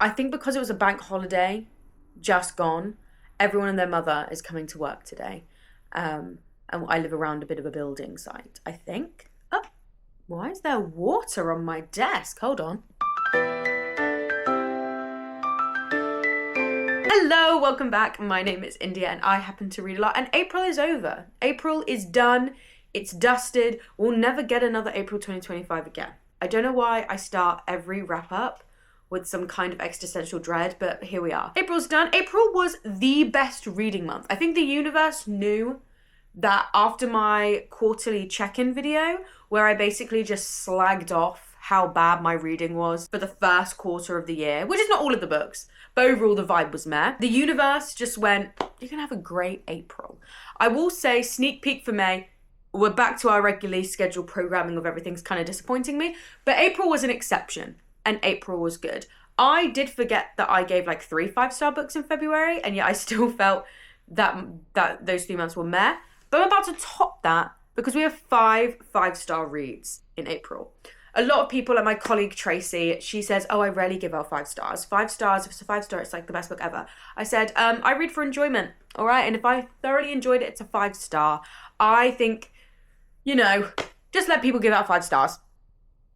I think because it was a bank holiday just gone, everyone and their mother is coming to work today. And I live around a bit of a building site, I think. Oh, why is there water on my desk? Hold on. Hello, welcome back. My name is India and I happen to read a lot. And April is over. April is done. It's dusted. We'll never get another April 2025 again. I don't know why I start every wrap up with some kind of existential dread, but here we are. April's done. April was the best reading month. I think the universe knew that after my quarterly check-in video, where I basically just slagged off how bad my reading was for the first quarter of the year, which is not all of the books, but overall the vibe was meh. The universe just went, you're gonna have a great April. I will say, sneak peek for May, we're back to our regularly scheduled programming of everything's kind of disappointing me, but April was an exception, and April was good. I did forget that I gave like 3 5-star books in February, and yet I still felt that those 3 months were meh. But I'm about to top that because we have 5 5-star reads in April. A lot of people, like my colleague Tracy, she says, oh, I rarely give out 5 stars. 5 stars, if it's a 5-star, it's like the best book ever. I said, I read for enjoyment, all right? And if I thoroughly enjoyed it, it's a 5-star. I think, you know, just let people give out 5 stars.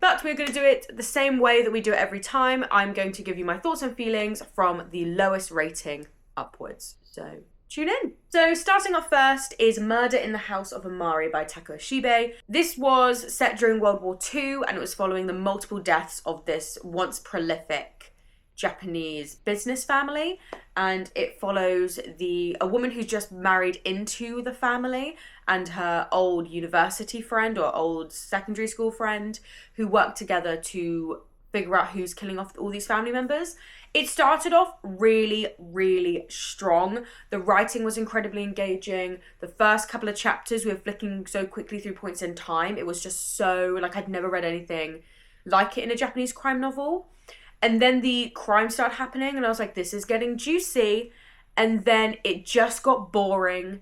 But we're going to do it the same way that we do it every time. I'm going to give you my thoughts and feelings from the lowest rating upwards. So tune in. So starting off first is Murder in the House of Omari by Tako Ishibe. This was set during World War II and it was following the multiple deaths of this once prolific Japanese business family, and it follows a woman who's just married into the family and her old university friend or old secondary school friend who work together to figure out who's killing off all these family members. It started off really, really strong. The writing was incredibly engaging. The first couple of chapters, we were flicking so quickly through points in time. It was just so, like, I'd never read anything like it in a Japanese crime novel. And then the crime started happening and I was like, this is getting juicy. And then it just got boring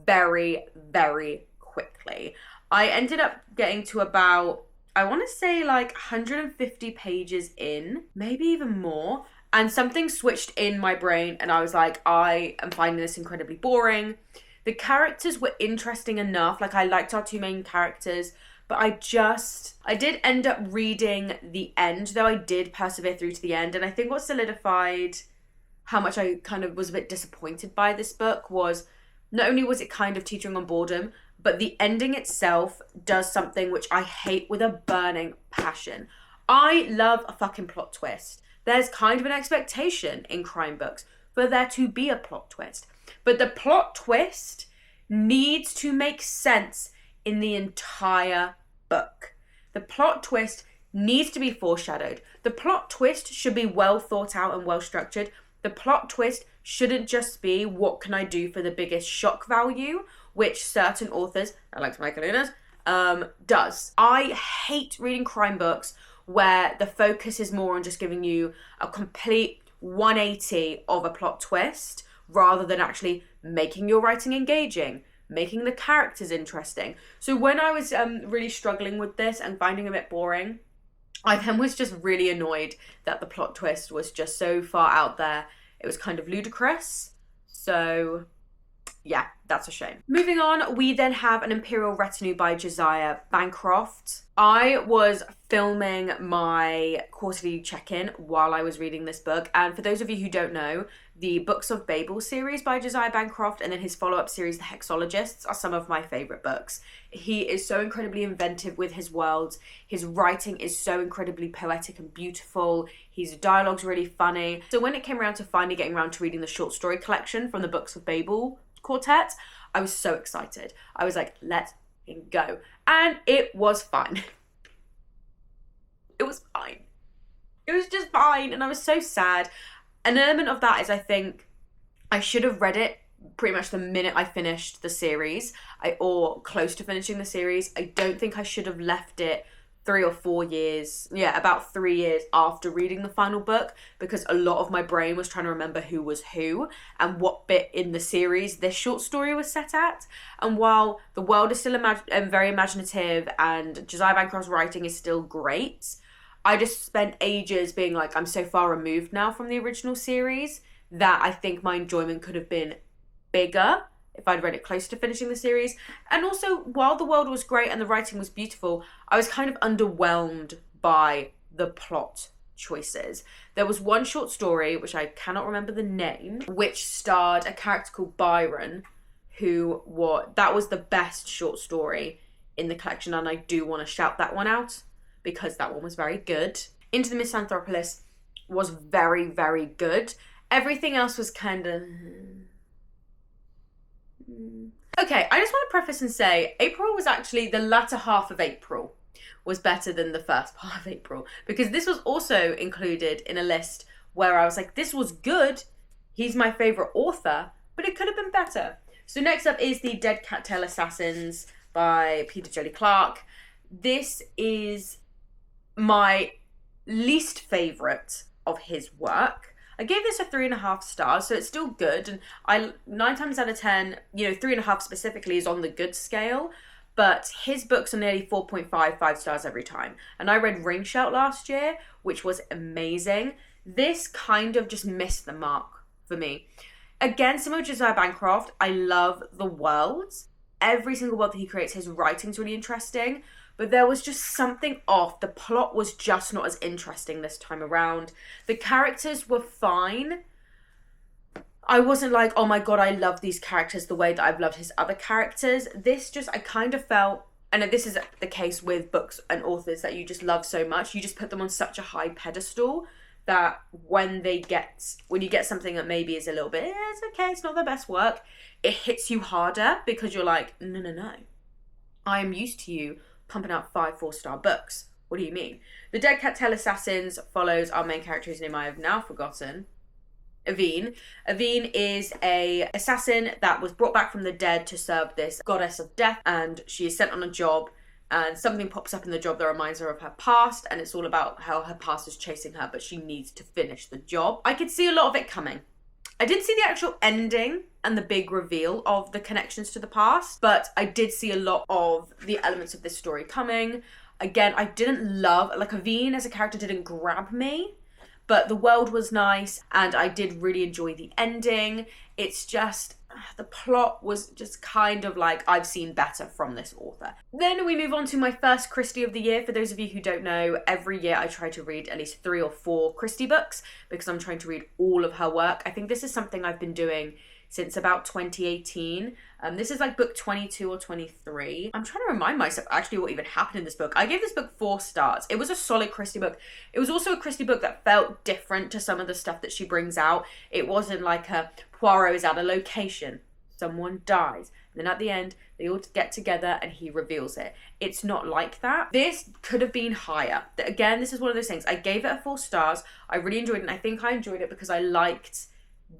very, very quickly. I ended up getting to about, I want to say like 150 pages in, maybe even more. And something switched in my brain and I was like, I am finding this incredibly boring. The characters were interesting enough. Like I liked our 2 main characters. But I did end up reading the end, though I did persevere through to the end. And I think what solidified how much I kind of was a bit disappointed by this book was not only was it kind of teetering on boredom, but the ending itself does something which I hate with a burning passion. I love a fucking plot twist. There's kind of an expectation in crime books for there to be a plot twist. But the plot twist needs to make sense in the entire book. The plot twist needs to be foreshadowed. The plot twist should be well thought out and well structured. The plot twist shouldn't just be what can I do for the biggest shock value, which certain authors, like Michael Lunas, does. I hate reading crime books where the focus is more on just giving you a complete 180 of a plot twist rather than actually making your writing engaging, making the characters interesting. So when I was really struggling with this and finding it a bit boring, I then was just really annoyed that the plot twist was just so far out there. It was kind of ludicrous. So yeah, that's a shame. Moving on, we then have An Imperial Retinue by Josiah Bancroft. I was filming my quarterly check-in while I was reading this book. And for those of you who don't know, the Books of Babel series by Josiah Bancroft and then his follow-up series, The Hexologists, are some of my favourite books. He is so incredibly inventive with his worlds. His writing is so incredibly poetic and beautiful. His dialogue's really funny. So when it came around to finally getting around to reading the short story collection from the Books of Babel quartet, I was so excited. I was like, let's go. And it was fine. It was fine. It was just fine. And I was so sad. An element of that is I think I should have read it pretty much the minute I finished the series, or close to finishing the series. I don't think I should have left it 3 or 4 years, about 3 years after reading the final book, because a lot of my brain was trying to remember who was who and what bit in the series this short story was set at. And while the world is still very imaginative and Josiah Bancroft's writing is still great, I just spent ages being like, I'm so far removed now from the original series that I think my enjoyment could have been bigger if I'd read it close to finishing the series. And also, while the world was great and the writing was beautiful, I was kind of underwhelmed by the plot choices. There was one short story, which I cannot remember the name, which starred a character called Byron, that was the best short story in the collection, and I do want to shout that one out because that one was very good. Into the Misanthropolis was very, very good. Everything else was kind of... Okay, I just want to preface and say, April was actually, the latter half of April was better than the first part of April, because this was also included in a list where I was like, this was good, he's my favourite author, but it could have been better. So next up is The Dead Cattail Assassins by Peter Jolly Clark. This is my least favourite of his work. I gave this a 3.5 stars, so it's still good. And 9 times out of 10, 3.5 specifically is on the good scale. But his books are nearly 4.5 stars every time. And I read Ring Shout last year, which was amazing. This kind of just missed the mark for me. Again, similar to Josiah Bancroft, I love the worlds. Every single world that he creates, his writing's really interesting. But there was just something off. The plot was just not as interesting this time around. The characters were fine. I wasn't like, oh my god, I love these characters the way that I've loved his other characters. I kind of felt, and this is the case with books and authors that you just love so much, you just put them on such a high pedestal that when you get something that maybe is a little bit, it's okay, it's not their best work, it hits you harder because you're like, no. I am used to you pumping out 5 4-star books. What do you mean? The Dead Cattail Assassins follows our main character, whose name I have now forgotten. Aveen. Aveen is a assassin that was brought back from the dead to serve this goddess of death, and she is sent on a job, and something pops up in the job that reminds her of her past, and it's all about how her past is chasing her, but she needs to finish the job. I could see a lot of it coming. I didn't see the actual ending and the big reveal of the connections to the past, but I did see a lot of the elements of this story coming. Again, I didn't love, Aveen as a character didn't grab me, but the world was nice and I did really enjoy the ending. It's just, the plot was just kind of like, I've seen better from this author. Then we move on to my first Christie of the year. For those of you who don't know, every year I try to read at least 3 or 4 Christie books because I'm trying to read all of her work. I think this is something I've been doing since about 2018. This is like book 22 or 23. I'm trying to remind myself actually what even happened in this book. I gave this book 4 stars. It was a solid Christie book. It was also a Christie book that felt different to some of the stuff that she brings out. It wasn't like a Poirot is at a location, someone dies, and then at the end they all get together and he reveals it. It's not like that. This could have been higher. Again, this is one of those things. I gave it a 4 stars. I really enjoyed it, and I think I enjoyed it because I liked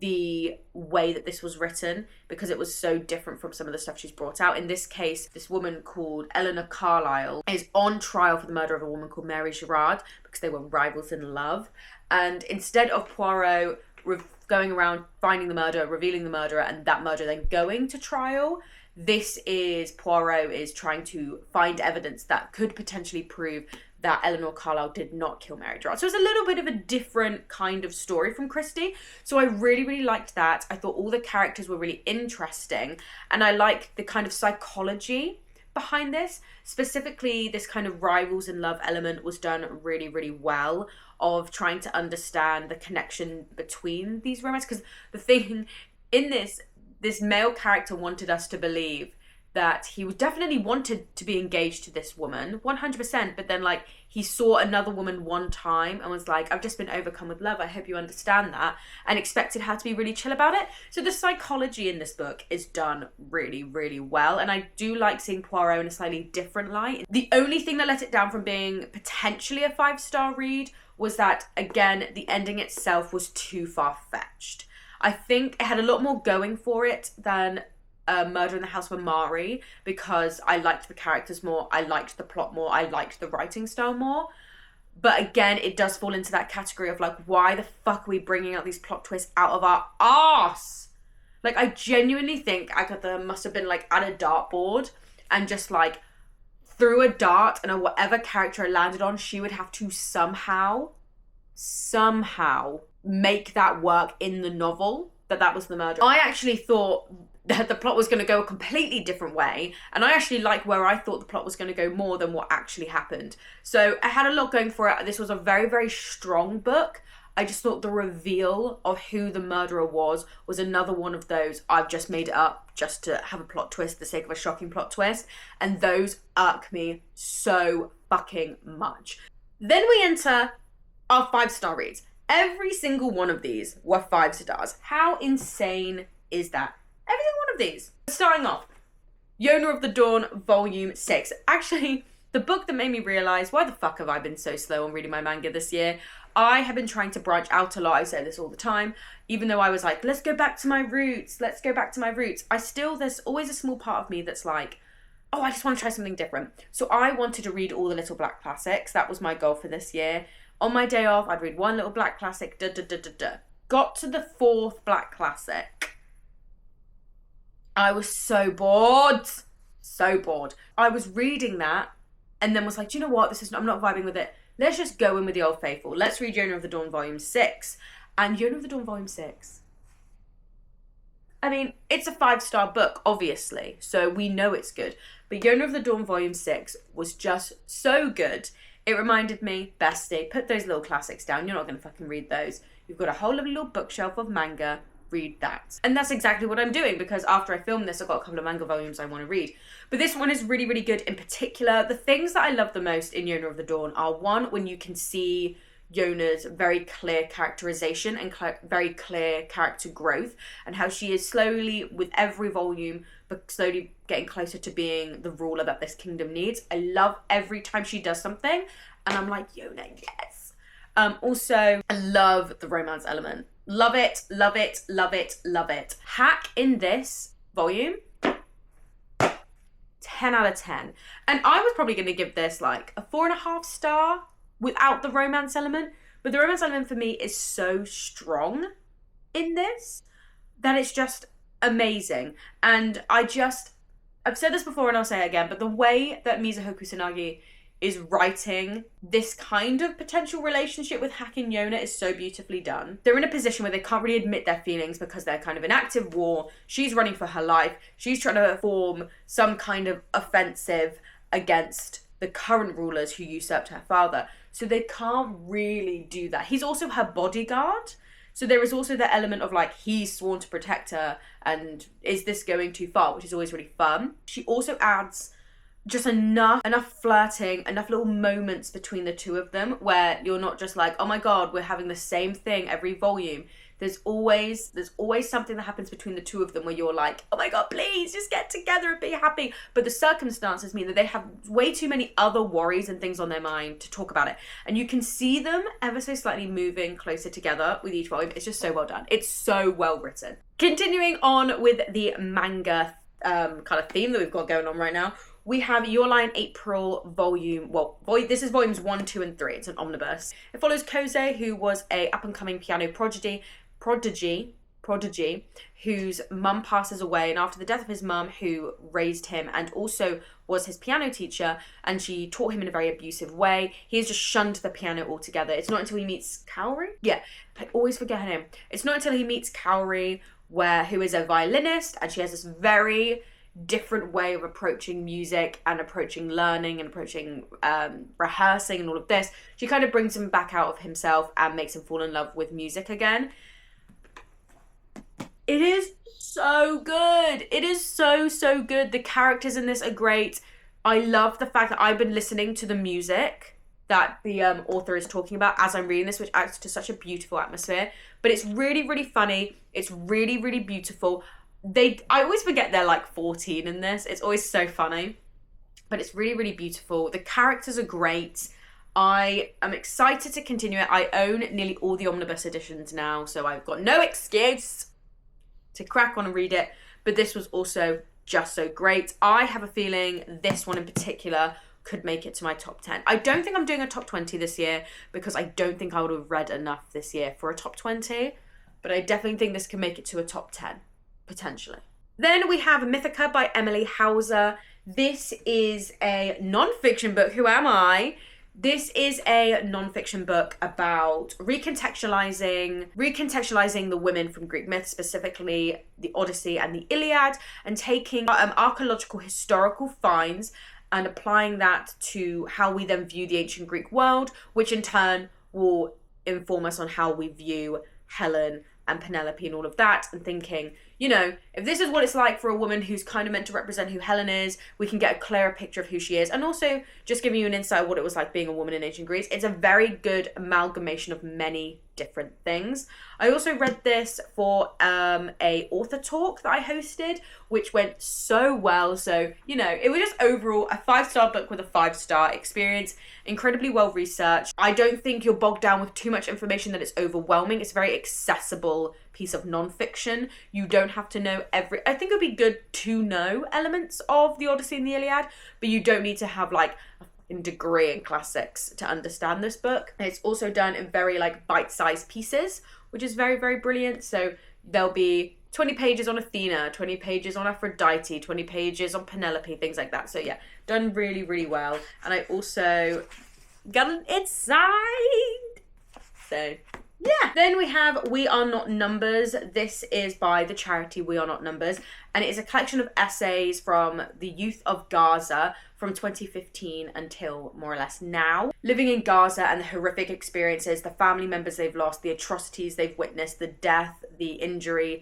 the way that this was written, because it was so different from some of the stuff she's brought out. In this case, this woman called Eleanor Carlisle is on trial for the murder of a woman called Mary Gerard because they were rivals in love. And instead of Poirot going around finding the murder, revealing the murderer, and that murder then going to trial, this is Poirot is trying to find evidence that could potentially prove that Eleanor Carlisle did not kill Mary Gerard. So it's a little bit of a different kind of story from Christie. So I really, really liked that. I thought all the characters were really interesting, and I liked the kind of psychology behind this. Specifically, this kind of rivals in love element was done really, really well, of trying to understand the connection between these romances. Because the thing in this male character wanted us to believe that he definitely wanted to be engaged to this woman, 100%, but then like he saw another woman one time and was like, I've just been overcome with love, I hope you understand that, and expected her to be really chill about it. So the psychology in this book is done really, really well, and I do like seeing Poirot in a slightly different light. The only thing that let it down from being potentially a 5-star read was that, again, the ending itself was too far-fetched. I think it had a lot more going for it than Murder in the House of Omari, because I liked the characters more, I liked the plot more, I liked the writing style more. But again, it does fall into that category of like, why the fuck are we bringing out these plot twists out of our arse? Like, I genuinely think Agatha must have been like at a dartboard and just like threw a dart and whatever character it landed on, she would have to somehow make that work in the novel, that was the murder. I actually thought that the plot was going to go a completely different way, and I actually like where I thought the plot was going to go more than what actually happened. So I had a lot going for it. This was a very, very strong book. I just thought the reveal of who the murderer was another one of those, I've just made it up just to have a plot twist for the sake of a shocking plot twist, and those irk me so fucking much. Then we enter our 5-star reads. Every single one of these were 5 stars. How insane is that? Every single one of these. Starting off, Yona of the Dawn, Volume 6. Actually, the book that made me realise, why the fuck have I been so slow on reading my manga this year? I have been trying to branch out a lot. I say this all the time. Even though I was like, let's go back to my roots. There's always a small part of me that's like, oh, I just want to try something different. So I wanted to read all the little black classics. That was my goal for this year. On my day off, I'd read one little black classic, Got to the 4th black classic. I was so bored. I was reading that and then was like, do you know what? I'm not vibing with it. Let's just go in with the old faithful. Let's read Yona of the Dawn Volume 6. And Yona of the Dawn Volume 6. I mean, it's a 5-star book, obviously, so we know it's good. But Yona of the Dawn Volume 6 was just so good. It reminded me, bestie, put those little classics down. You're not going to fucking read those. You've got a whole little bookshelf of manga. Read that. And that's exactly what I'm doing, because after I film this, I've got a couple of manga volumes I want to read. But this one is really, really good. In particular, the things that I love the most in Yona of the Dawn are, one, when you can see Yona's very clear characterization and very clear character growth, and how she is slowly, with every volume, but slowly getting closer to being the ruler that this kingdom needs. I love every time she does something, and I'm like, Yona, yes. Also, I love the romance element. Love it, love it, love it, love it. Hack in this volume, 10 out of 10. And I was probably going to give this like a 4.5 star without the romance element. But the romance element for me is so strong in this that it's just amazing. And I've said this before and I'll say it again, but the way that Mizuho Kusanagi is writing this kind of potential relationship with Hack and Yona is so beautifully done. They're in a position where they can't really admit their feelings because they're kind of in active war. She's running for her life. She's trying to form some kind of offensive against the current rulers who usurped her father. So they can't really do that. He's also her bodyguard. So there is also the element of like, he's sworn to protect her, and is this going too far, which is always really fun. She also adds just enough flirting, enough little moments between the two of them where you're not just like, oh my god, we're having the same thing every volume. There's always something that happens between the two of them where you're like, oh my god, please just get together and be happy. But the circumstances mean that they have way too many other worries and things on their mind to talk about it. And you can see them ever so slightly moving closer together with each volume. It's just so well done. It's so well written. Continuing on with the manga kind of theme that we've got going on right now, we have Your Lie in April this is volumes 1, 2, and 3. It's an omnibus. It follows Koze, who was a up-and-coming piano prodigy, whose mum passes away, and after the death of his mum, who raised him and also was his piano teacher, and she taught him in a very abusive way, he has just shunned the piano altogether. It's not until he meets Kaori? Yeah, I always forget her name. It's not until he meets Kaori, who is a violinist, and she has this very different way of approaching music and approaching learning and approaching rehearsing and all of this. She kind of brings him back out of himself and makes him fall in love with music again. It is so good. It is so good. The characters in this are great. I love the fact that I've been listening to the music that the author is talking about as I'm reading this, which adds to such a beautiful atmosphere. But it's really, really funny. It's really, really beautiful. I always forget they're like 14 in this. It's always so funny. But it's really, really beautiful. The characters are great. I am excited to continue it. I own nearly all the omnibus editions now, so I've got no excuse to crack on and read it. But this was also just so great. I have a feeling this one in particular could make it to my top 10. I don't think I'm doing a top 20 this year because I don't think I would have read enough this year for a top 20. But I definitely think this can make it to a top 10. Potentially. Then we have Mythica by Emily Hauser. This is a non-fiction book. Who am I? This is a non-fiction book about recontextualizing the women from Greek myth, specifically the Odyssey and the Iliad, and taking archaeological historical finds and applying that to how we then view the ancient Greek world, which in turn will inform us on how we view Helen and Penelope and all of that, and thinking, you know, if this is what it's like for a woman who's kind of meant to represent who Helen is, we can get a clearer picture of who she is, and also just giving you an insight of what it was like being a woman in ancient Greece. It's a very good amalgamation of many different things. I also read this for a author talk that I hosted, which went so well. So, you know, it was just overall a 5-star book with a 5-star experience, incredibly well researched. I don't think you're bogged down with too much information that it's overwhelming. It's a very accessible piece of non-fiction. You don't have to know I think it would be good to know elements of the Odyssey and the Iliad, but you don't need to have like in degree in classics to understand this book. And it's also done in very like bite-sized pieces, which is very, very brilliant. So there'll be 20 pages on Athena, 20 pages on Aphrodite, 20 pages on Penelope, things like that. So yeah, done really, really well. And I also got an inside. So yeah. Then we have We Are Not Numbers. This is by the charity We Are Not Numbers, and it is a collection of essays from the youth of Gaza from 2015 until more or less now. Living in Gaza and the horrific experiences, the family members they've lost, the atrocities they've witnessed, the death, the injury,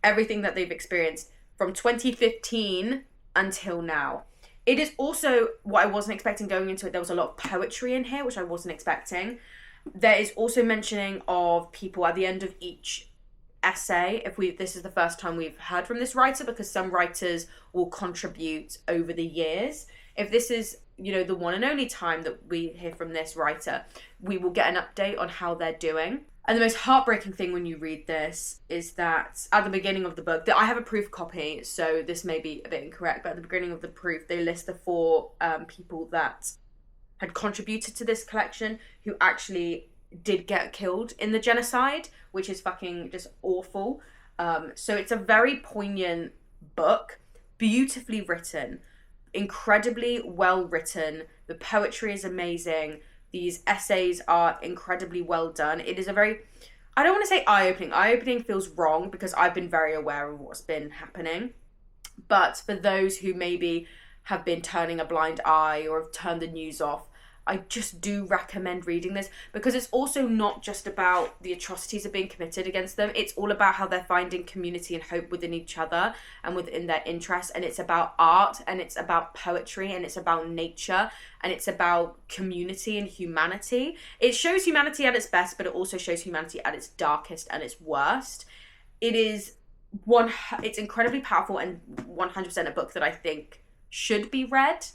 everything that they've experienced from 2015 until now. It is also what I wasn't expecting going into it. There was a lot of poetry in here, which I wasn't expecting. There is also mentioning of people at the end of each essay. This is the first time we've heard from this writer, because some writers will contribute over the years. If this is, you know, the one and only time that we hear from this writer, we will get an update on how they're doing. And the most heartbreaking thing when you read this is that at the beginning of the book, I have a proof copy, so this may be a bit incorrect, but at the beginning of the proof, they list the 4 people that had contributed to this collection who actually did get killed in the genocide, which is fucking just awful. So it's a very poignant book, beautifully written, incredibly well written. The poetry is amazing. These essays are incredibly well done. It is a very, I don't want to say eye-opening. Eye-opening feels wrong because I've been very aware of what's been happening. But for those who maybe have been turning a blind eye or have turned the news off, I just do recommend reading this, because it's also not just about the atrocities that are being committed against them. It's all about how they're finding community and hope within each other and within their interests. And it's about art, and it's about poetry, and it's about nature, and it's about community and humanity. It shows humanity at its best, but it also shows humanity at its darkest and its worst. It's incredibly powerful and 100% a book that I think should be read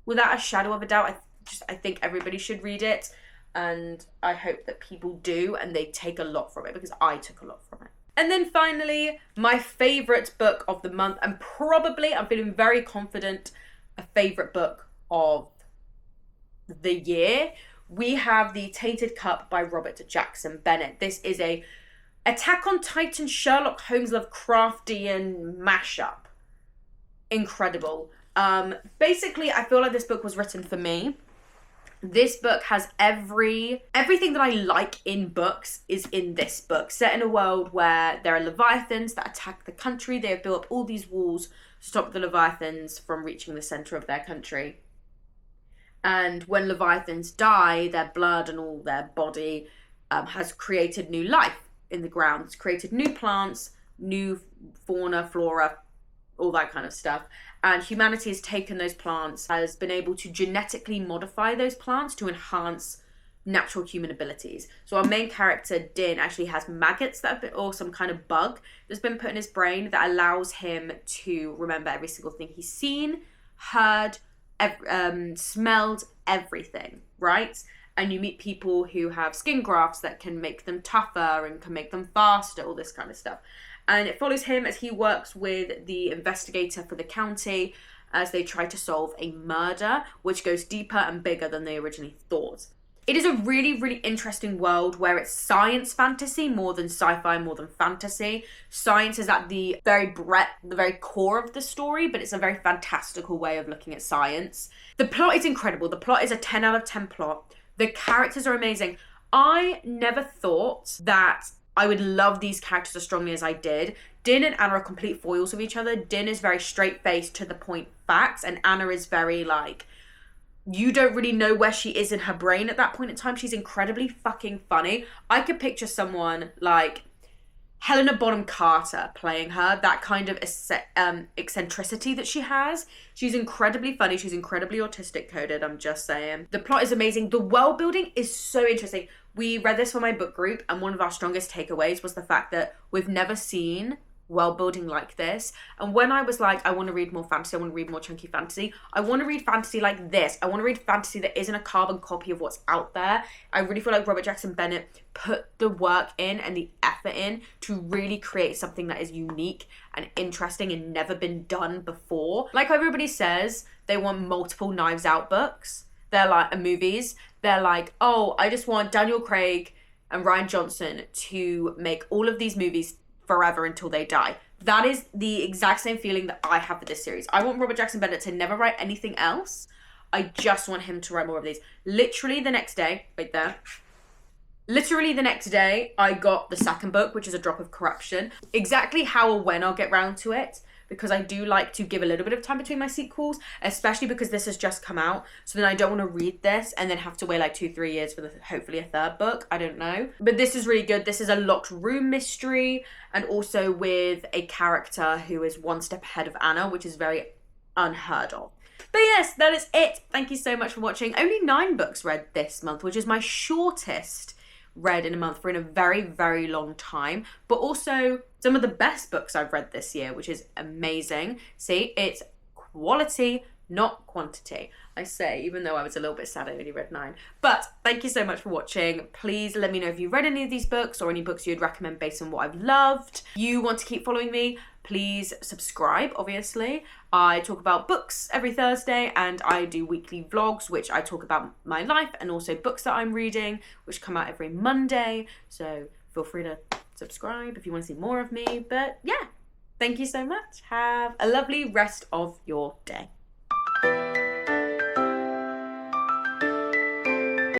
without a shadow of a doubt. I think everybody should read it, and I hope that people do and they take a lot from it, because I took a lot from it. And then finally, my favourite book of the month, and probably, I'm feeling very confident, a favourite book of the year. We have The Tainted Cup by Robert Jackson Bennett. This is a Attack on Titan Sherlock Holmes Lovecraftian mashup. Incredible. Basically, I feel like this book was written for me. This book has everything that I like in books is in this book. Set in a world where there are Leviathans that attack the country. They have built up all these walls to stop the Leviathans from reaching the centre of their country. And when Leviathans die, their blood and all their body has created new life in the ground. It's created new plants, new fauna, flora, all that kind of stuff. And humanity has taken those plants, has been able to genetically modify those plants to enhance natural human abilities. So our main character, Din, actually has maggots or some kind of bug that's been put in his brain that allows him to remember every single thing he's seen, heard, smelled, everything, right? And you meet people who have skin grafts that can make them tougher and can make them faster, all this kind of stuff. And it follows him as he works with the investigator for the county as they try to solve a murder, which goes deeper and bigger than they originally thought. It is a really, really interesting world where it's science fantasy more than sci-fi, more than fantasy. Science is at the very core of the story, but it's a very fantastical way of looking at science. The plot is incredible. The plot is a 10 out of 10 plot. The characters are amazing. I never thought that I would love these characters as strongly as I did. Din and Anna are complete foils of each other. Din is very straight-faced, to the point facts, and Anna is very like, you don't really know where she is in her brain at that point in time. She's incredibly fucking funny. I could picture someone like Helena Bonham Carter playing her, that kind of eccentricity that she has. She's incredibly funny. She's incredibly autistic coded, I'm just saying. The plot is amazing. The world building is so interesting. We read this for my book group, and one of our strongest takeaways was the fact that we've never seen world building like this. And when I was like, I want to read more fantasy, I want to read more chunky fantasy, I want to read fantasy like this. I want to read fantasy that isn't a carbon copy of what's out there. I really feel like Robert Jackson Bennett put the work in and the effort in to really create something that is unique and interesting and never been done before. Like everybody says, they want multiple Knives Out books. They're like, movies. They're like, oh, I just want Daniel Craig and Rian Johnson to make all of these movies forever until they die. That is the exact same feeling that I have for this series. I want Robert Jackson Bennett to never write anything else. I just want him to write more of these. Literally the next day, I got the second book, which is A Drop of Corruption. Exactly how or when I'll get round to it, because I do like to give a little bit of time between my sequels, especially because this has just come out. So then I don't want to read this and then have to wait like 2-3 years for hopefully a third book. I don't know. But this is really good. This is a locked room mystery, and also with a character who is one step ahead of Anna, which is very unheard of. But yes, that is it. Thank you so much for watching. Only 9 books read this month, which is my shortest read in a month for in a very, very long time, but also some of the best books I've read this year, which is amazing. See, it's quality, not quantity. I say, even though I was a little bit sad I only read 9. But thank you so much for watching. Please let me know if you read any of these books or any books you'd recommend based on what I've loved. You want to keep following me, please subscribe, obviously. I talk about books every Thursday, and I do weekly vlogs, which I talk about my life, and also books that I'm reading, which come out every Monday. So feel free to subscribe if you want to see more of me. But yeah, thank you so much. Have a lovely rest of your day.